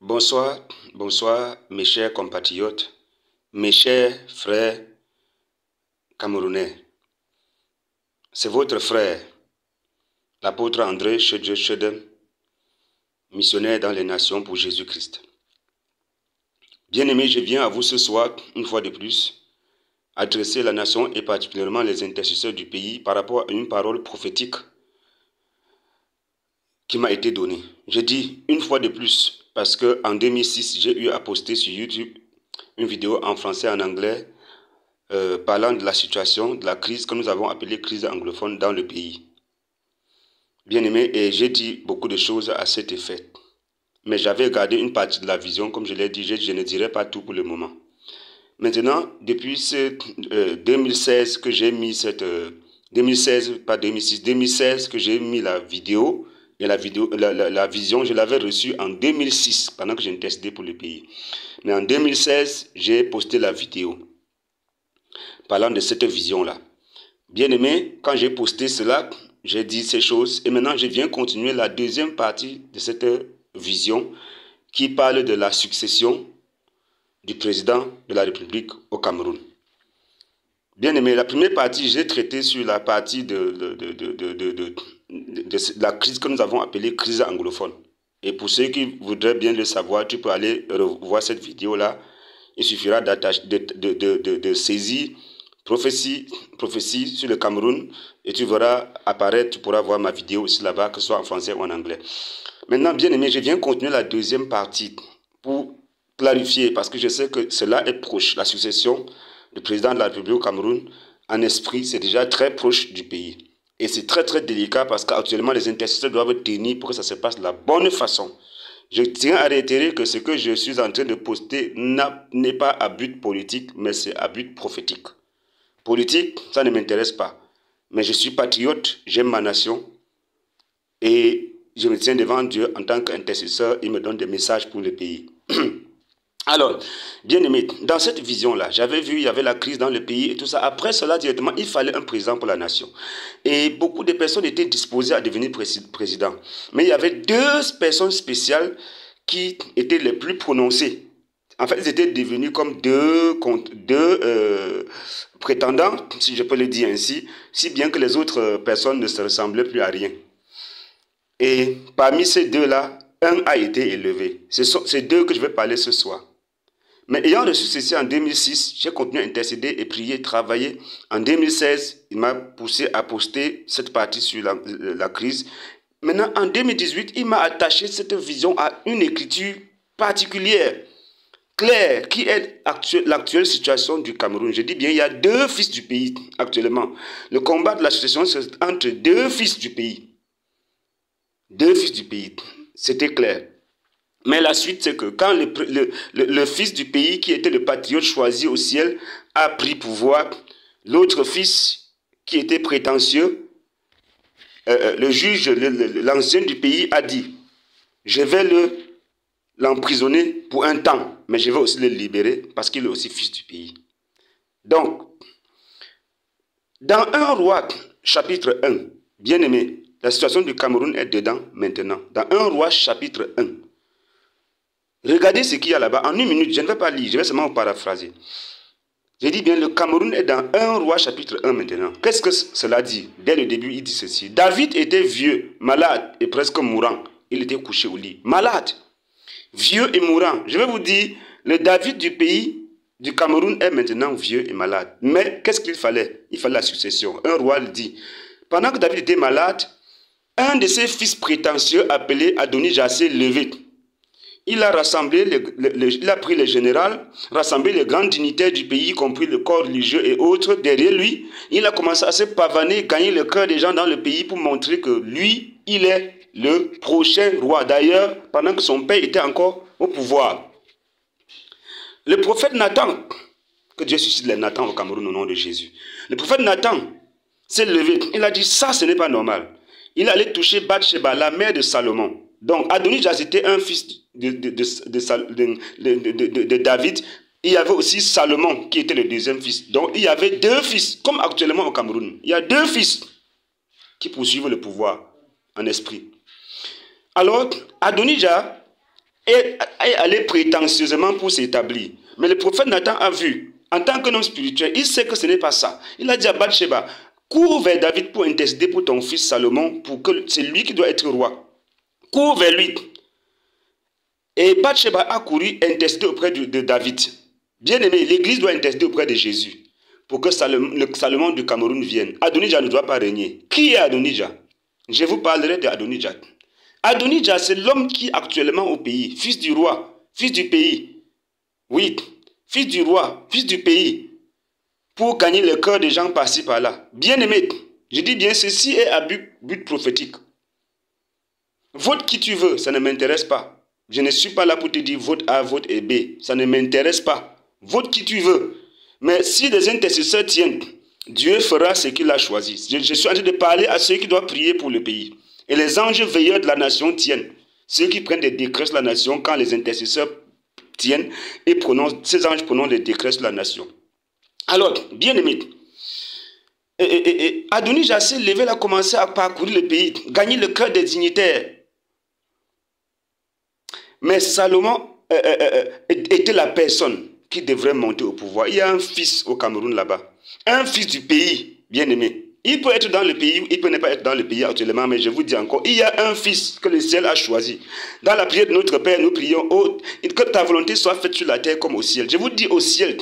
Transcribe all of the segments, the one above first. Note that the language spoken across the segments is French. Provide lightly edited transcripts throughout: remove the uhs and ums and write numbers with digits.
Bonsoir, bonsoir mes chers compatriotes, mes chers frères camerounais. C'est votre frère, l'apôtre André Chedem, missionnaire dans les nations pour Jésus-Christ. Bien-aimés, je viens à vous ce soir, une fois de plus, adresser la nation et particulièrement les intercesseurs du pays par rapport à une parole prophétique qui m'a été donnée. Je dis une fois de plus parce qu'en 2006, j'ai eu à poster sur YouTube une vidéo en français et en anglais parlant de la situation, de la crise que nous avons appelée crise anglophone dans le pays. Bien-aimé, et j'ai dit beaucoup de choses à cet effet. Mais j'avais gardé une partie de la vision, comme je l'ai dit, je ne dirai pas tout pour le moment. Maintenant, depuis 2016 que j'ai mis cette... 2016, pas 2006, 2016 que j'ai mis la vidéo, et la vision, je l'avais reçue en 2006, pendant que j'intercédais pour le pays. Mais en 2016, j'ai posté la vidéo, parlant de cette vision-là. Bien-aimé, quand j'ai posté cela, j'ai dit ces choses, et maintenant je viens continuer la deuxième partie de cette vision, qui parle de la succession du président de la République au Cameroun. Bien aimé, la première partie, j'ai traité sur la partie de la crise que nous avons appelée crise anglophone. Et pour ceux qui voudraient bien le savoir, tu peux aller revoir cette vidéo-là. Il suffira de saisir prophétie sur le Cameroun et tu verras apparaître, tu pourras voir ma vidéo aussi là-bas, que ce soit en français ou en anglais. Maintenant, bien aimé, je viens continuer la deuxième partie pour clarifier, parce que je sais que cela est proche, la succession du président de la République au Cameroun, en esprit, c'est déjà très proche du pays. Et c'est très très délicat parce qu'actuellement, les intercesseurs doivent tenir pour que ça se passe de la bonne façon. Je tiens à réitérer que ce que je suis en train de poster n'est pas à but politique, mais c'est à but prophétique. Politique, ça ne m'intéresse pas. Mais je suis patriote, j'aime ma nation et je me tiens devant Dieu en tant qu'intercesseur, il me donne des messages pour le pays. Alors, bien aimé, dans cette vision-là, j'avais vu, il y avait la crise dans le pays et tout ça. Après cela, directement, il fallait un président pour la nation. Et beaucoup de personnes étaient disposées à devenir président. Mais il y avait deux personnes spéciales qui étaient les plus prononcées. En fait, ils étaient devenus comme deux prétendants, si je peux le dire ainsi, si bien que les autres personnes ne se ressemblaient plus à rien. Et parmi ces deux-là, un a été élevé. Ce sont ces deux que je vais parler ce soir. Mais ayant reçu ceci en 2006, j'ai continué à intercéder et prier, travailler. En 2016, il m'a poussé à poster cette partie sur la crise. Maintenant, en 2018, il m'a attaché cette vision à une écriture particulière, claire, qui est l'actuelle situation du Cameroun. Je dis bien, il y a deux fils du pays actuellement. Le combat de la succession, c'est entre deux fils du pays. Deux fils du pays. C'était clair. Mais la suite, c'est que quand le fils du pays, qui était le patriote choisi au ciel, a pris pouvoir, l'autre fils, qui était prétentieux, le juge, l'ancien du pays, a dit, je vais l'emprisonner pour un temps, mais je vais aussi le libérer parce qu'il est aussi fils du pays. Donc, dans 1 Roi, chapitre 1, bien aimé, la situation du Cameroun est dedans maintenant. Dans 1 Roi, chapitre 1, regardez ce qu'il y a là-bas. En une minute, je ne vais pas lire, je vais seulement vous paraphraser. Je dis bien, le Cameroun est dans 1 Roi chapitre 1 maintenant. Qu'est-ce que cela dit? Dès le début, il dit ceci. David était vieux, malade et presque mourant. Il était couché au lit. Malade, vieux et mourant. Je vais vous dire, le David du pays du Cameroun est maintenant vieux et malade. Mais qu'est-ce qu'il fallait? Il fallait la succession. Un roi le dit. Pendant que David était malade, un de ses fils prétentieux appelé Adonijah s'est levé. Il a rassemblé, il a pris les généraux, rassemblé les grandes dignitaires du pays, y compris le corps religieux et autres, derrière lui. Il a commencé à se pavaner, gagner le cœur des gens dans le pays pour montrer que lui, il est le prochain roi. D'ailleurs, pendant que son père était encore au pouvoir. Le prophète Nathan, que Dieu suscite les Nathan au Cameroun au nom de Jésus. Le prophète Nathan s'est levé, il a dit, ça ce n'est pas normal. Il allait toucher Bathsheba, la mère de Salomon. Donc, Adonijah était un fils de David. Il y avait aussi Salomon qui était le deuxième fils. Donc, il y avait deux fils, comme actuellement au Cameroun. Il y a deux fils qui poursuivent le pouvoir en esprit. Alors, Adonijah est allé prétentieusement pour s'établir. Mais le prophète Nathan a vu, en tant qu'un homme spirituel, il sait que ce n'est pas ça. Il a dit à Bathsheba, cours vers David pour intercéder pour ton fils Salomon, pour que c'est lui qui doit être roi. Cours vers lui. Et Bathsheba a couru intercéder auprès de David. Bien aimé, l'église doit intercéder auprès de Jésus pour que le Salomon du Cameroun vienne. Adonijah ne doit pas régner. Qui est Adonijah? Je vous parlerai d'Adonijah. Adonijah, c'est l'homme qui est actuellement au pays, fils du roi, fils du pays. Oui, fils du roi, fils du pays, pour gagner le cœur des gens par-ci par-là. Bien aimé, je dis bien, ceci est à but prophétique. Vote qui tu veux, ça ne m'intéresse pas. Je ne suis pas là pour te dire vote A, vote et B. Ça ne m'intéresse pas. Vote qui tu veux. Mais si les intercesseurs tiennent, Dieu fera ce qu'il a choisi. Je suis en train de parler à ceux qui doivent prier pour le pays. Et les anges veilleurs de la nation tiennent. Ceux qui prennent des décrets sur la nation, quand les intercesseurs tiennent et prononcent, ces anges prononcent des décrets sur la nation. Alors, bien aimé, Adonijah s'est levé, il a commencé à parcourir le pays, gagner le cœur des dignitaires. Mais Salomon était la personne qui devrait monter au pouvoir. Il y a un fils au Cameroun là-bas, un fils du pays, bien aimé. Il peut être dans le pays, il peut ne pas être dans le pays actuellement, mais je vous dis encore, il y a un fils que le ciel a choisi. Dans la prière de notre Père, nous prions, oh, que ta volonté soit faite sur la terre comme au ciel. Je vous dis au ciel,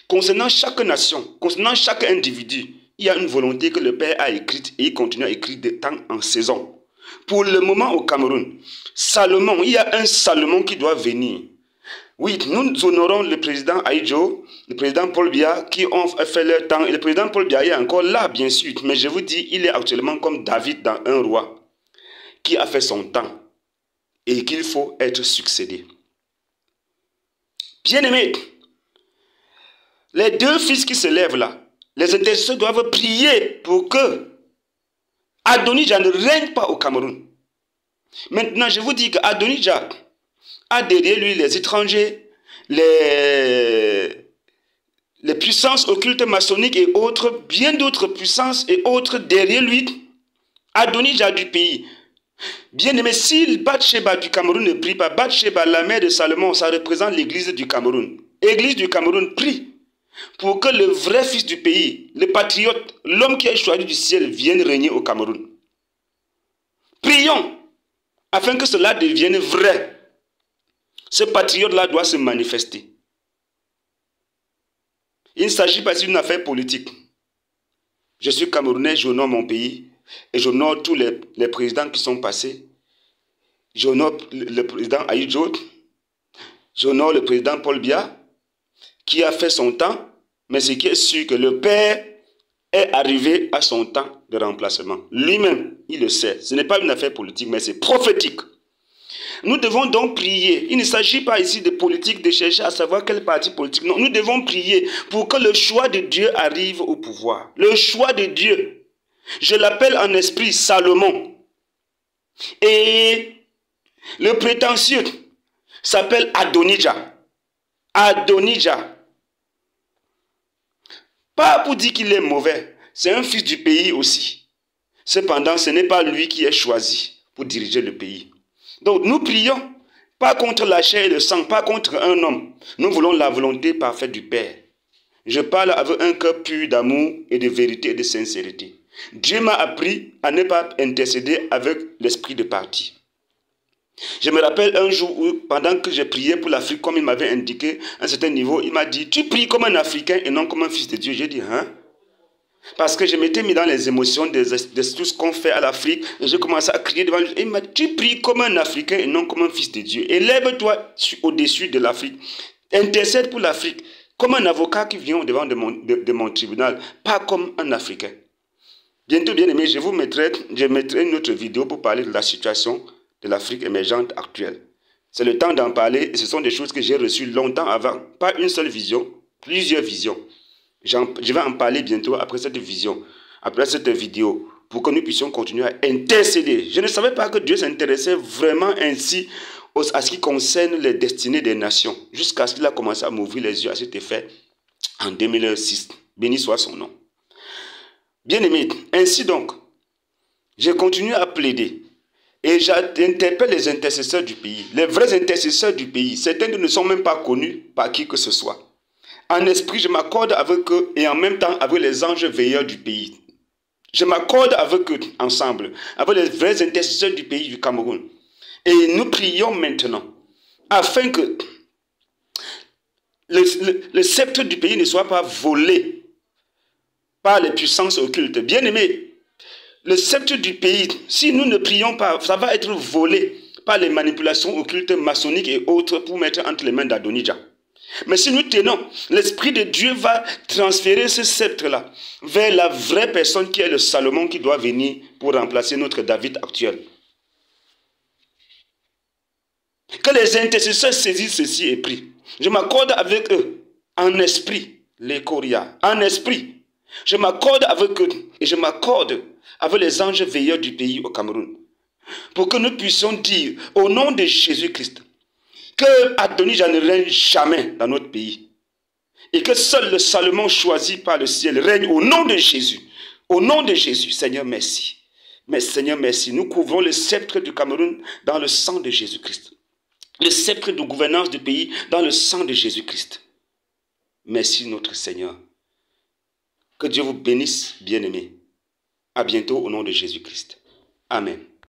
concernant chaque nation, concernant chaque individu, il y a une volonté que le Père a écrite et il continue à écrire de temps en saison. Pour le moment au Cameroun, Salomon, il y a un Salomon qui doit venir. Oui, nous honorons le président Aïdjo, le président Paul Biya qui ont fait leur temps. Et le président Paul Biya est encore là, bien sûr. Mais je vous dis, il est actuellement comme David dans un roi qui a fait son temps et qu'il faut être succédé. Bien-aimés, les deux fils qui se lèvent là, les intercesseurs doivent prier pour que Adonijah ne règne pas au Cameroun. Maintenant, je vous dis qu'Adonijah a derrière lui les étrangers, les puissances occultes maçonniques et autres, bien d'autres puissances et autres derrière lui. Adonijah du pays. Bien aimé, si Bathsheba du Cameroun ne prie pas, Bathsheba, la mère de Salomon, ça représente l'église du Cameroun. L'église du Cameroun prie pour que le vrai fils du pays, le patriote, l'homme qui est choisi du ciel, vienne régner au Cameroun. Prions afin que cela devienne vrai. Ce patriote-là doit se manifester. Il ne s'agit pas d'une affaire politique. Je suis Camerounais, j'honore mon pays et j'honore tous les présidents qui sont passés. J'honore le président Aïdjo, j'honore le président Paul Biya qui a fait son temps, mais ce qui est sûr que le Père est arrivé à son temps de remplacement. Lui-même, il le sait. Ce n'est pas une affaire politique, mais c'est prophétique. Nous devons donc prier. Il ne s'agit pas ici de politique, de chercher à savoir quel parti politique. Non, nous devons prier pour que le choix de Dieu arrive au pouvoir. Le choix de Dieu. Je l'appelle en esprit Salomon. Et le prétentieux s'appelle Adonijah. Adonijah. Pas pour dire qu'il est mauvais. C'est un fils du pays aussi. Cependant, ce n'est pas lui qui est choisi pour diriger le pays. Donc nous prions, pas contre la chair et le sang, pas contre un homme. Nous voulons la volonté parfaite du Père. Je parle avec un cœur pur d'amour et de vérité et de sincérité. Dieu m'a appris à ne pas intercéder avec l'esprit de parti. Je me rappelle un jour où, pendant que j'ai prié pour l'Afrique, comme il m'avait indiqué à un certain niveau, il m'a dit, tu pries comme un Africain et non comme un fils de Dieu. J'ai dit, hein? Parce que je m'étais mis dans les émotions de tout ce qu'on fait à l'Afrique. Et j'ai commencé à crier devant lui. Il m'a dit, tu pries comme un Africain et non comme un fils de Dieu. Élève-toi au-dessus de l'Afrique. Intercède pour l'Afrique. Comme un avocat qui vient devant de mon tribunal. Pas comme un Africain. Bientôt, bien aimé, je mettrai une autre vidéo pour parler de la situation de l'Afrique émergente actuelle. C'est le temps d'en parler. Et ce sont des choses que j'ai reçues longtemps avant. Pas une seule vision, plusieurs visions. Je vais en parler bientôt après cette vision, après cette vidéo, pour que nous puissions continuer à intercéder. Je ne savais pas que Dieu s'intéressait vraiment ainsi à ce qui concerne les destinées des nations, jusqu'à ce qu'il a commencé à m'ouvrir les yeux à cet effet en 2006. Béni soit son nom. Bien-aimé, ainsi donc, j'ai continué à plaider. Et j'interpelle les intercesseurs du pays, les vrais intercesseurs du pays. Certains ne sont même pas connus par qui que ce soit. En esprit, je m'accorde avec eux et en même temps avec les anges veilleurs du pays. Je m'accorde avec eux ensemble, avec les vrais intercesseurs du pays du Cameroun. Et nous prions maintenant afin que le sceptre du pays ne soit pas volé par les puissances occultes. Bien-aimés, le sceptre du pays, si nous ne prions pas, ça va être volé par les manipulations occultes maçonniques et autres pour mettre entre les mains d'Adonija. Mais si nous tenons, l'Esprit de Dieu va transférer ce sceptre-là vers la vraie personne qui est le Salomon qui doit venir pour remplacer notre David actuel. Que les intercesseurs saisissent ceci et prient. Je m'accorde avec eux en esprit, les Coria, en esprit. Je m'accorde avec eux et je m'accorde avec les anges veilleurs du pays au Cameroun. Pour que nous puissions dire au nom de Jésus-Christ que Adonija ne règne jamais dans notre pays. Et que seul le Salomon choisi par le ciel règne au nom de Jésus. Au nom de Jésus, Seigneur, merci. Mais Seigneur, merci. Nous couvrons le sceptre du Cameroun dans le sang de Jésus-Christ. Le sceptre de gouvernance du pays dans le sang de Jésus-Christ. Merci notre Seigneur. Que Dieu vous bénisse, bien-aimés. À bientôt au nom de Jésus-Christ. Amen.